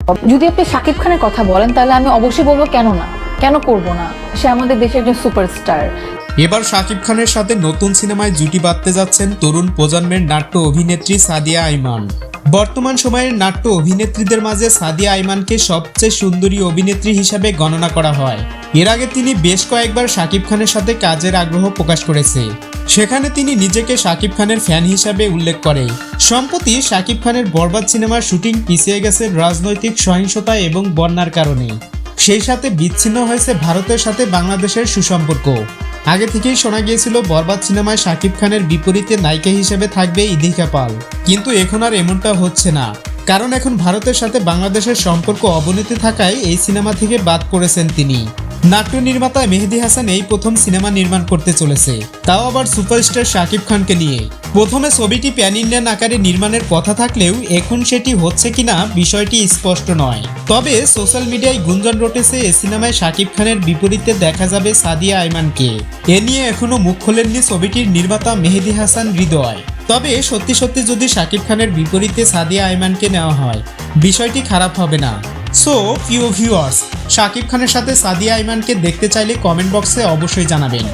যদি আপনি শাকিব খানের কথা বলেন তাহলে আমি অবশ্যই বলবো কেন না, কেন করব না, সে আমাদের দেশের একজন সুপারস্টার। এবার শাকিব খানের সাথে নতুন সিনেমায় জুটি বাঁধতে যাচ্ছেন তরুণ প্রজন্মের নাট্য অভিনেত্রী সাদিয়া আইমান। বর্তমান সময়ের নাট্য অভিনেত্রীদের মাঝে সাদিয়া আইমানকে সবচেয়ে সুন্দরী অভিনেত্রী হিসাবে গণনা করা হয়। এর আগে তিনি বেশ কয়েকবার শাকিব খানের সাথে কাজের আগ্রহ প্রকাশ করেছে, সেখানে তিনি নিজেকে শাকিব খানের ফ্যান হিসাবে উল্লেখ করে। সম্প্রতি শাকিব খানের বরবাদ সিনেমার শুটিং পিছিয়ে গেছে রাজনৈতিক সহিংসতা এবং বন্যার কারণে। সেই সাথে বিচ্ছিন্ন হয়েছে ভারতের সাথে বাংলাদেশের সুসম্পর্ক। আগে থেকেই শোনা গিয়েছিল বরবাদ সিনেমায় শাকিব খানের বিপরীতে নায়িকা হিসেবে থাকবে ইদিকা পাল, কিন্তু এখন আর এমনটা হচ্ছে না, কারণ এখন ভারতের সাথে বাংলাদেশের সম্পর্ক অবনতি থাকায় এই সিনেমা থেকে বাদ পড়েছেন তিনি। নাট্য নির্মাতা মেহেদী হাসান এই প্রথম সিনেমা নির্মাণ করতে চলেছে, তাও আবার সুপারস্টার শাকিব খানকে নিয়ে। প্রথমে ছবিটি প্যান ইন্ডিয়ান আকারে নির্মাণের কথা থাকলেও এখন সেটি হচ্ছে কিনা বিষয়টি স্পষ্ট নয়। তবে সোশ্যাল মিডিয়ায় গুঞ্জন রটেছে এ সিনেমায় শাকিব খানের বিপরীতে দেখা যাবে সাদিয়া আইমানকে। এ নিয়ে এখনো মুখ খোলেননি ছবিটির নির্মাতা মেহেদী হাসান হৃদয়। তবে সত্যি সত্যি যদি শাকিব খানের বিপরীতে সাদিয়া আইমানকে নেওয়া হয়, বিষয়টি খারাপ হবে না। সো প্রিয় ভিউয়ার্স, শাকিব খানের সাথে সাদিয়া আইমানকে দেখতে চাইলে কমেন্ট বক্সে অবশ্যই জানাবেন।